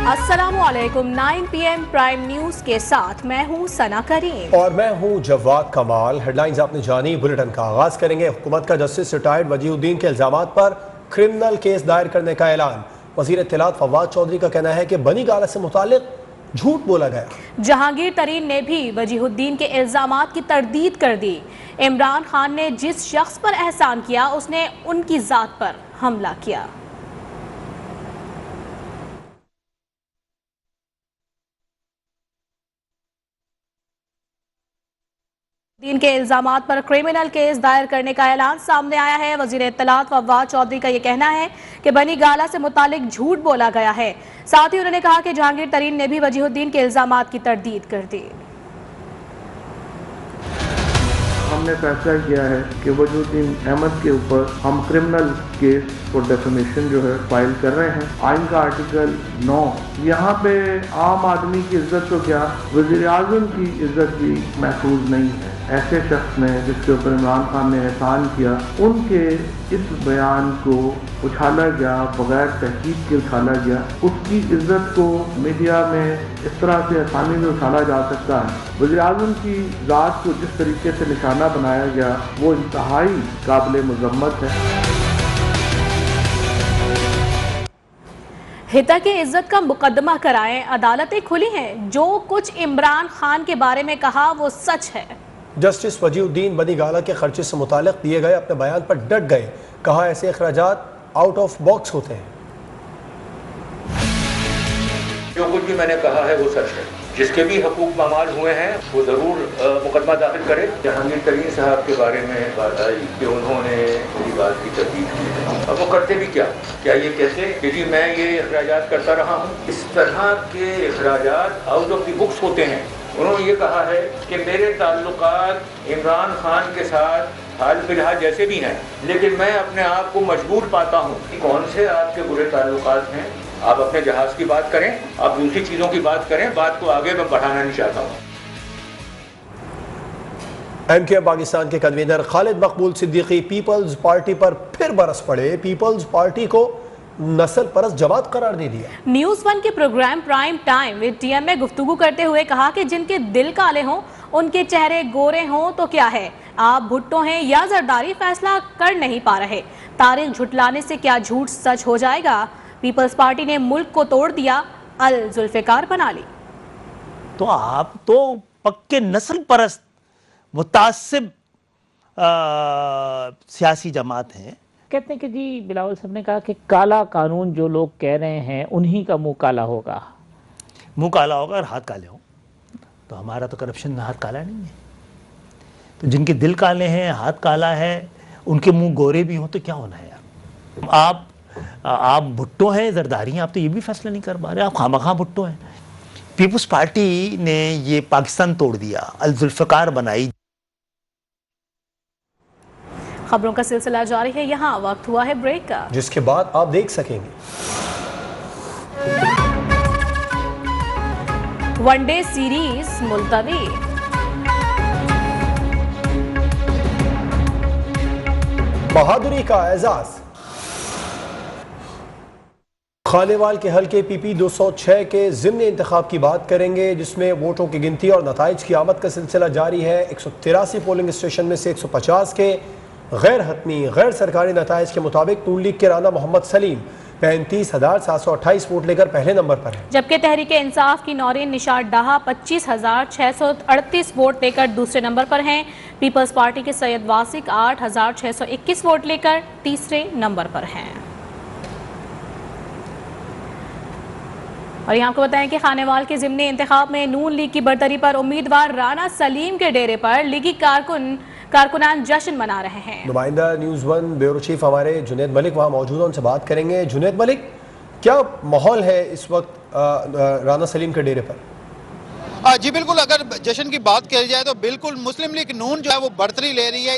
अस्सलामुअलैकुम 9 PM prime news के साथ मैं हूं सना करीम और मैं हूं जवाद कमाल। हेडलाइंस आपने जानी, बुलेटिन का आगाज करेंगे। हुकूमत का जस्टिस रिटायर्ड वजीहुद्दीन के इल्जामात पर क्रिमिनल केस दायर करने का ऐलान। वजीर इत्तलात फवाद चौधरी का कहना है कि बनी गाला से मुतालिक झूठ बोला गया। जहांगीर तरीन ने भी वजीहुद्दीन के इल्जामात की तरदीद कर दी। इमरान खान ने जिस शख्स पर एहसान किया उसने उनकी जात पर हमला किया। दिन के इल्जामात पर क्रिमिनल केस दायर करने का ऐलान सामने आया है। वजीर इत्तलात फवाद चौधरी का यह कहना है कि बनी गाला से मुतालिक झूठ बोला गया है। साथ ही उन्होंने कहा कि जहांगीर तरीन ने भी वजीहुद्दीन के इल्जामात की तरदीद कर दी। हमने फैसला किया है कि वजीहुद्दीन अहमद के ऊपर हम क्रिमिनल केस फॉर डेफेमेशन जो है फाइल कर रहे हैं। आइन का आर्टिकल 9 यहाँ पे आम आदमी की इज्जत तो क्या, वज़ीर आज़म की इज्जत भी महफूज नहीं है। ऐसे शख्स ने जिसके ऊपर इमरान खान ने एहसान किया, उनके इस बयान को उछाला गया, बगैर तहकीक के उछाला गया। उसकी इज्जत को मीडिया में इस तरह से आसानी से उछाला जा सकता है। वज़ीर आज़म की ज़ात को जिस तरीके से निशाना बनाया गया वो इंतहाई काबिल मज़म्मत है। हिता की इज्जत का मुकदमा कराएं, अदालतें खुली हैं। जो कुछ इमरान खान के बारे में कहा वो सच है। जस्टिस वजीहुद्दीन बनी गाला के खर्चे से मुतालिक दिए गए अपने बयान पर डट गए। कहा ऐसे अखराजात आउट ऑफ बॉक्स होते हैं। जो कुछ भी मैंने कहा है वो सच है। जिसके भी हकूक पामाल हुए हैं वो ज़रूर मुकदमा दाखिल करे। जहांगीर तरीन साहब के बारे में बात आई कि उन्होंने मेरी बात की तरदीद की है। अब वो करते भी क्या ये कहते कि जी मैं ये अखराजात करता रहा हूँ। इस तरह के अखराजात आउट ऑफ द बुक्स होते हैं। उन्होंने ये कहा है कि मेरे ताल्लुकात इमरान खान के साथ हाल फिलहाल जैसे भी हैं, लेकिन मैं अपने आप को मजबूर पाता हूँ कि कौन से आपके बुरे ताल्लुकात हैं। आप अपने जहाज की बात करें, आप दूसरी चीज़ों की बात करें, बात को आगे मैं बढ़ाना नहीं चाहता हूँ। MK पाकिस्तान के कन्वीनर खालिद मकबूल सिद्दीकी पीपल्स पार्टी पर फिर बरस पड़े। पीपल्स पार्टी को नस्ल परस्त जमात करार दे दिया। न्यूज़ 1 के programme prime time with TM में गुफ्तगू करते हुए कहा कि जिनके दिल काले हों, उनके चेहरे गोरे हों तो क्या है, आप भुट्टो हैं या जरदारी, फैसला कर नहीं पा रहे। तारीख झुटलाने से क्या झूठ सच हो जाएगा। पीपल्स पार्टी ने मुल्क को तोड़ दिया, अल जुल्फिकार बना ली। तो आप तो पक्के नस्ल परस्त मुतासिब सियासी जमात हैं। कहते हैं कि जी बिलावल साहब ने कहा कि काला कानून जो लोग कह रहे हैं उन्हीं का मुंह काला होगा। मुंह काला होगा और हाथ काले हों। तो हमारा तो करप्शन में हाथ काला नहीं है। तो जिनके दिल काले हैं, हाथ काला है, उनके मुंह गोरे भी हों तो क्या होना है यार। आप भुट्टो हैं, जरदारी हैं, आप तो ये भी फैसला नहीं कर पा रहे। आप खामखा भुट्टो हैं। पीपल्स पार्टी ने ये पाकिस्तान तोड़ दिया, अल जुल्फिकार बनाई। खबरों का सिलसिला जारी है। यहाँ वक्त हुआ है ब्रेक का, जिसके बाद आप देख सकेंगे वनडे सीरीज मुलतवी। बहादुरी का एजाज। खानेवाल के हल्के PP 206 के ज़िमनी इंतखाब की बात करेंगे, जिसमें वोटों की गिनती और नताइज की आमद का सिलसिला जारी है। 183 पोलिंग स्टेशन में से 150 के गैर हतमी गैर सरकारी नताइज के मुताबिक नून लीग के राना मोहम्मद सलीम 35,728 वोट लेकर पहले नंबर पर है। जबकि तहरीक इंसाफ की नौरीन निशात डाहा 25,638 वोट लेकर दूसरे नंबर पर हैं। पीपल्स पार्टी के सैयद वासिक 8,621 वोट लेकर तीसरे नंबर पर हैं। और यहाँ आपको बताएं कि खानेवाल के ज़िमनी इंतखाब में नून लीग की बरतरी पर उम्मीदवार राना सलीम के डेरे पर लीगी कारकुनान जश्न मना रहे हैं। नुमाइंदा न्यूज़ 1 ब्यूरो चीफ हमारे जुनैद मलिक वहाँ मौजूद हैं, उनसे बात करेंगे। जुनैद मलिक, क्या माहौल है इस वक्त राना सलीम के डेरे पर? जी बिल्कुल, अगर जश्न की बात करी जाए तो बिल्कुल मुस्लिम लीग नून जो है वो बढ़तरी ले रही है,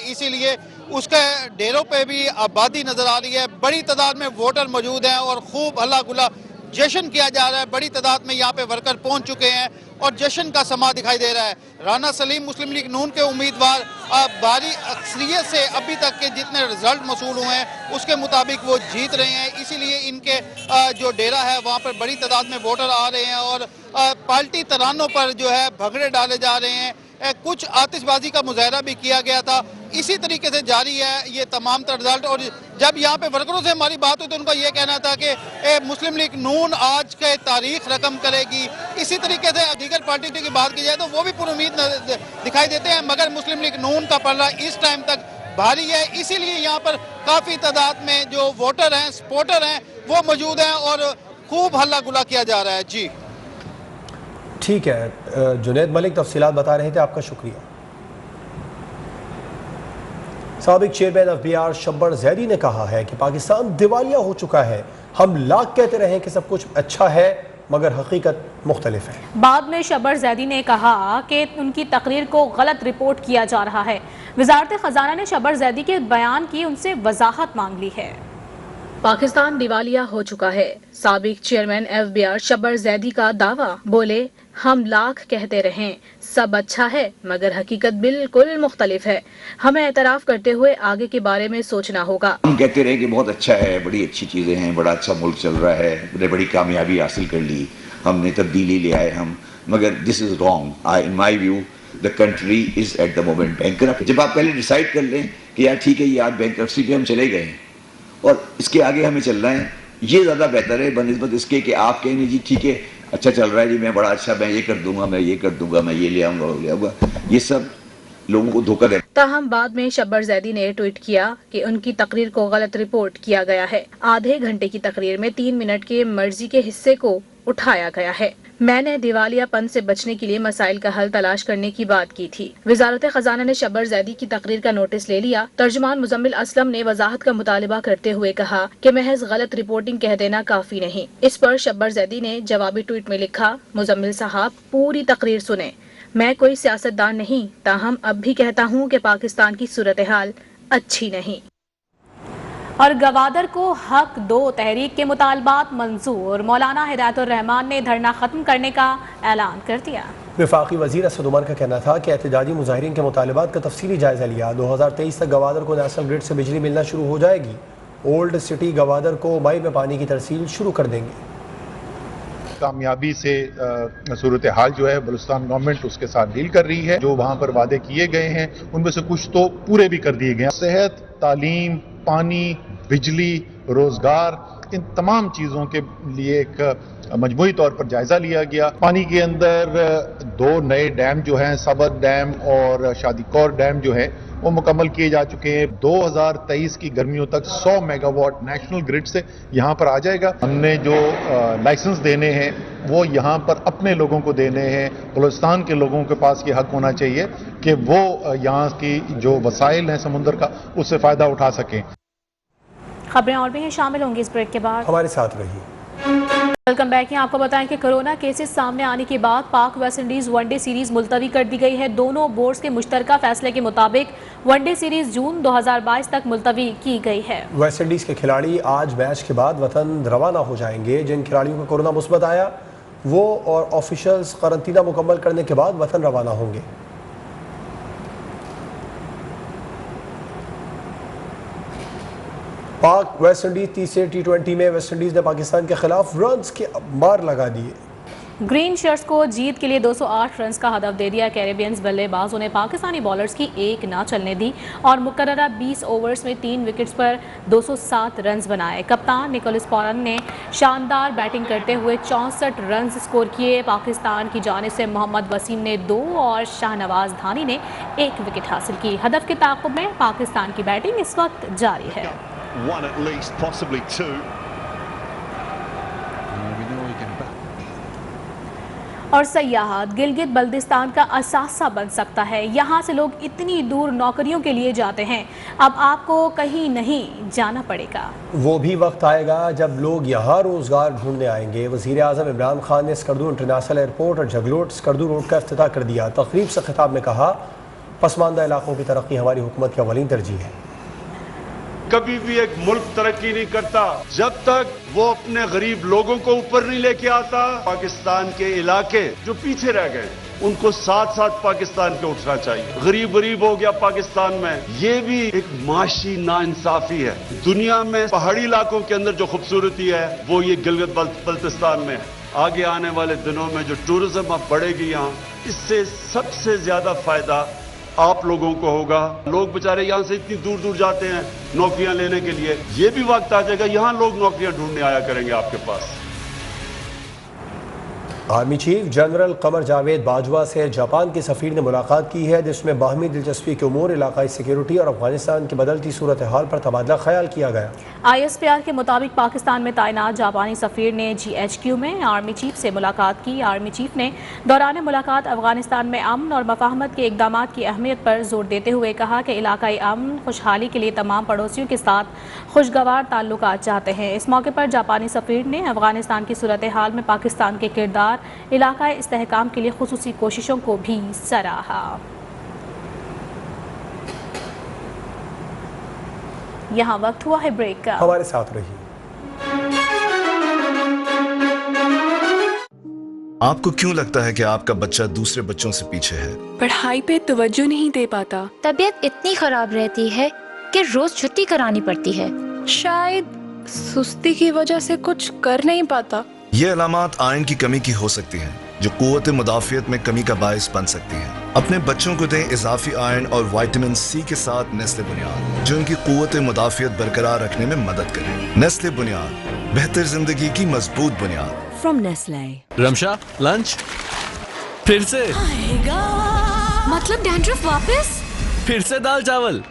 इसीलिए उसके डेरों पे भी आबादी नजर आ रही है। बड़ी तादाद में वोटर मौजूद हैं और खूब हल्ला गुल्ला जश्न किया जा रहा है। बड़ी तादाद में यहाँ पे वर्कर पहुंच चुके हैं और जश्न का समा दिखाई दे रहा है। राना सलीम मुस्लिम लीग नून के उम्मीदवार भारी अक्सरियत से अभी तक के जितने रिजल्ट मसूल हुए हैं उसके मुताबिक वो जीत रहे हैं, इसीलिए इनके जो डेरा है वहाँ पर बड़ी तादाद में वोटर आ रहे हैं और पार्टी तरानों पर जो है भगड़े डाले जा रहे हैं। कुछ आतिशबाजी का मुजाहरा भी किया गया था। इसी तरीके से जारी है ये तमाम तर रिजल्ट। और जब यहाँ पे वर्करों से हमारी बात हुई तो उनका ये कहना था कि मुस्लिम लीग नून आज के तारीख रकम करेगी। इसी तरीके से दीगर पार्टियों की बात की जाए तो वो भी पुरुमीद दिखाई देते हैं, मगर मुस्लिम लीग नून का पल्ला इस टाइम तक भारी है। इसीलिए यहाँ पर काफ़ी तादाद में जो वोटर हैं, सपोर्टर हैं, वो मौजूद हैं और खूब हल्ला गुला किया जा रहा है। जी ठीक है, जुनैद मलिक तफसीलात बता रहे थे, आपका शुक्रिया। साबिक चेयरमैन FBR शब्बर जैदी ने कहा है कि पाकिस्तान दिवालिया हो चुका है। हम लाख कहते रहे कि सब कुछ अच्छा है मगर हकीकत मुख्तलिफ है। बाद में शब्बर जैदी ने कहा कि उनकी तकरीर को गलत रिपोर्ट किया जा रहा है। वजारत खजाना ने शब्बर जैदी के बयान की उनसे वजाहत मांग ली है। पाकिस्तान दिवालिया हो चुका है, साबिक चेयरमैन FBR शब्बर जैदी का दावा। बोले, हम लाख कहते रहें सब अच्छा है मगर हकीकत बिल्कुल मुख्तलिफ है। हमें एतराफ़ करते हुए आगे के बारे में सोचना होगा। हम कहते रहे कि बहुत अच्छा है, बड़ी अच्छी चीज़ें हैं, बड़ा अच्छा मुल्क चल रहा है, बड़ी कामयाबी हासिल कर ली, हमने तब्दीली ले आए हम, मगर this is wrong. In my view the country is at the moment bankrupt. जब आप पहले डिसाइड कर लें कि यार ठीक है ये आज बैंकरप्सी पे हम चले गए और इसके आगे हमें चलना है, ये ज़्यादा बेहतर है बनिस्बत इसके कि आप कहें जी ठीक है अच्छा चल रहा है जी, मैं बड़ा अच्छा, मैं ये कर दूंगा, मैं ये कर दूंगा, मैं ये ले आऊंगा, वो ले आऊंगा। ये सब लोगों को धोखा दे। ताहम बाद में शब्बर जैदी ने ट्वीट किया कि उनकी तकरीर को गलत रिपोर्ट किया गया है। आधे घंटे की तकरीर में 3 मिनट के मर्जी के हिस्से को उठाया गया है। मैंने दिवालियापन से बचने के लिए मसाइल का हल तलाश करने की बात की थी। वजारत खजाना ने शब्बर जैदी की तकरीर का नोटिस ले लिया। तर्जुमान मुजम्मिल असलम ने वजाहत का मुतालिबा करते हुए कहा कि महज गलत रिपोर्टिंग कह देना काफी नहीं। इस पर शब्बर जैदी ने जवाबी ट्वीट में लिखा, मुजम्मिल साहब पूरी तकरीर सुने, मैं कोई सियासतदान नहीं, ताहम अब भी कहता हूँ कि पाकिस्तान की सूरत हाल अच्छी नहीं। और गवादर को हक दो तहरीक के मुतालबात मंजूर। मौलाना हिदायतुर रहमान ने धरना खत्म करने का ऐलान कर दिया। वफाकी वजीर असद उमर का कहना था कि एहतजाजी मुजाहिरीन के मुतालबात का तफसीली जायजा लिया। 2023 तक गवादर को नेशनल ग्रिड से बिजली मिलना शुरू हो जाएगी। ओल्ड सिटी गवादर को मई में पानी की तरसील शुरू कर देंगे। कामयाबी से सूरत हाल जो है बलूचिस्तान गवर्नमेंट उसके साथ डील कर रही है। जो वहाँ पर वादे किए गए हैं उनमें से कुछ तो पूरे भी कर दिए गए हैं। सेहत, तालीम, पानी, बिजली, रोजगार, इन तमाम चीज़ों के लिए एक मजमूई तौर पर जायजा लिया गया। पानी के अंदर 2 नए डैम जो हैं, सबद डैम और शादीकौर डैम जो है वो मुकम्मल किए जा चुके हैं। 2023 की गर्मियों तक 100 मेगावाट नेशनल ग्रिड से यहाँ पर आ जाएगा। हमने जो लाइसेंस देने हैं वो यहाँ पर अपने लोगों को देने हैं। बलूचिस्तान के लोगों के पास ये हक होना चाहिए कि वो यहाँ की जो वसाइल हैं समुद्र का उससे फ़ायदा उठा सकें। खबरें और भी हैं, शामिल होंगी इस ब्रेक के बाद। हमारे साथ रहिए। Welcome back. आपको बताएं कि कोरोना केसेस सामने आने के बाद पाक वेस्ट इंडीज वनडे सीरीज मुलतवी कर दी गई है। दोनों बोर्ड्स के मुश्तरका फैसले के मुताबिक वनडे सीरीज जून 2022 तक मुलतवी की गई है। वेस्ट इंडीज के खिलाड़ी आज मैच के बाद वतन रवाना हो जाएंगे। जिन खिलाड़ियों का कोरोना मुस्बत आया वो और ऑफिशियल्स क्वारंटीना मुकम्मल करने के बाद वतन रवाना होंगे। पाक वेस्ट इंडीज तीसरे T20 में वेस्ट इंडीज ने पाकिस्तान के खिलाफ रन्स के मार लगा दिए। ग्रीन शर्ट्स को जीत के लिए 208 रन्स का हदफ दे दिया। कैरेबियंस बल्लेबाजों ने पाकिस्तानी बॉलर्स की एक ना चलने दी और मुकर्ररा 20 ओवर्स में 3 विकेट्स पर 207 रन्स बनाए। कप्तान निकोलस पॉरन ने शानदार बैटिंग करते हुए 64 रन्स स्कोर किए। पाकिस्तान की जानिब से मोहम्मद वसीम ने 2 और शाहनवाज धानी ने 1 विकेट हासिल की। हदफ के ताक़ुब में पाकिस्तान की बैटिंग इस वक्त जारी है। One at least, possibly 2. और सयाहत गिलगित बल्दिस्तान का असासा बन सकता है। यहाँ से लोग इतनी दूर नौकरियों के लिए जाते हैं, अब आपको कहीं नहीं जाना पड़ेगा। वो भी वक्त आएगा जब लोग यहाँ रोजगार ढूंढने आएंगे। वज़ीर आज़म इमरान खान ने स्कर्दू इंटरनेशनल एयरपोर्ट और जगलोट स्कर्दू रोड का इफ्तिताह कर दिया। तकरीब से खिताब में कहा, पसमानदा इलाकों की तरक्की हमारी हुकूमत की अवलीन तरजीह है। कभी भी एक मुल्क तरक्की नहीं करता जब तक वो अपने गरीब लोगों को ऊपर नहीं लेके आता। पाकिस्तान के इलाके जो पीछे रह गए उनको साथ साथ पाकिस्तान पे उठना चाहिए। गरीब हो गया पाकिस्तान में, ये भी एक माशी नाइंसाफी है। दुनिया में पहाड़ी इलाकों के अंदर जो खूबसूरती है वो ये गिलगित बल्तिस्तान में है। आगे आने वाले दिनों में जो टूरिज्म अब बढ़ेगी यहाँ, इससे सबसे ज्यादा फायदा आप लोगों को होगा। लोग बेचारे यहाँ से इतनी दूर दूर जाते हैं नौकरियां लेने के लिए, ये भी वक्त आ जाएगा यहाँ लोग नौकरियां ढूंढने आया करेंगे आपके पास। Army chief general Qamar Javed Bajwa से जापान के सफीर ने मुलाकात की है, जिसमें बाहमी दिलचस्पी के उमूर, इलाकाई सिक्योरिटी और अफगानिस्तान की बदलती सूरत हाल पर तबादला ख्याल किया गया। ISPR के मुताबिक पाकिस्तान में तैनात जापानी सफीर ने GHQ में आर्मी चीफ से मुलाकात की। आर्मी चीफ ने दौरान मुलाकात अफगानिस्तान में अमन और मफाहमत के इकदाम की अहमियत पर जोर देते हुए कहा कि इलाकाई अमन खुशहाली के लिए तमाम पड़ोसियों के साथ खुशगवार ताल्लुकात चाहते हैं। इस मौके पर जापानी सफीर ने अफगानिस्तान की सूरत हाल में पाकिस्तान के किरदार, इलाकाई इस्तेहकाम के लिए खुसूसी कोशिशों को भी सराहा। यहाँ वक्त हुआ है ब्रेक का, हमारे साथ रहिए। आपको क्यों लगता है कि आपका बच्चा दूसरे बच्चों से पीछे है? पढ़ाई पे तवज्जो नहीं दे पाता, तबीयत इतनी खराब रहती है कि रोज छुट्टी करानी पड़ती है, शायद सुस्ती की वजह से कुछ कर नहीं पाता। ये अलामात आयरन की कमी की हो सकती हैं, जो कुव्वत मुदाफियत में कमी का बायस बन सकती हैं। अपने बच्चों को दें इजाफी आयरन और विटामिन C के साथ नेस्ले बुनियाद, जो उनकी कुव्वत मुदाफियत बरकरार रखने में मदद करे। नेस्ले बुनियाद, बेहतर जिंदगी की मजबूत बुनियाद। From Nestle. रमशा, लंच फिर से। मतलब डैंड्रफ वापस? फिर से दाल चावल।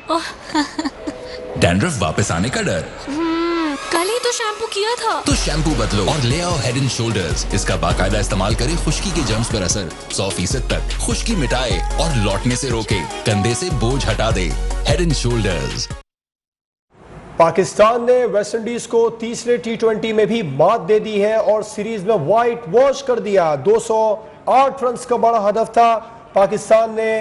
डैंड्रफ वापस आने का डर? कल ही तो शैम्पू किया था। तो शैम्पू बदलो और ले आओ हेड एंड शोल्डर्स। इसका बाकायदा इस्तेमाल करें खुश्की के जर्म्स पर असर 100% तक खुश्की मिटाए और लौटने से रोके, कंधे से बोझ हटा दे। Head and shoulders. पाकिस्तान ने वेस्टइंडीज को तीसरे T20 में भी मात दे दी है और सीरीज में व्हाइट वॉश कर दिया। 208 रन का बड़ा हदफ था, पाकिस्तान ने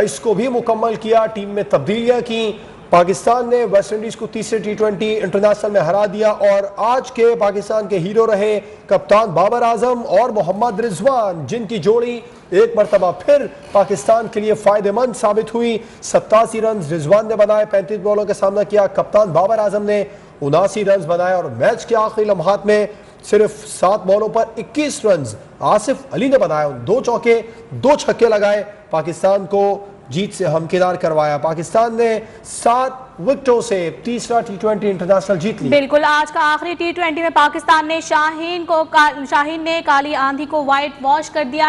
इसको भी मुकम्मल किया। टीम में तब्दीलियां की, पाकिस्तान ने वेस्टइंडीज को तीसरे T20 इंटरनेशनल में हरा दिया और आज के पाकिस्तान के हीरो रहे कप्तान बाबर आजम और मोहम्मद रिजवान, जिनकी जोड़ी एक मरतबा फिर पाकिस्तान के लिए फायदेमंद साबित हुई। 87 रन रिजवान ने बनाए, 35 बॉलों का सामना किया। कप्तान बाबर आजम ने 79 रन बनाए और मैच के आखिरी लम्हात में सिर्फ 7 बॉलों पर 21 रन आसिफ अली ने बनाए। 2 चौके 2 छक्के लगाए, पाकिस्तान को जीत से हमकिनार करवाया। पाकिस्तान ने 7 विकेटों से तीसरा T20 इंटरनेशनल जीत लिया। बिल्कुल, आज का आखिरी T20 में पाकिस्तान ने शाहीन ने काली आंधी को व्हाइट वॉश कर दिया।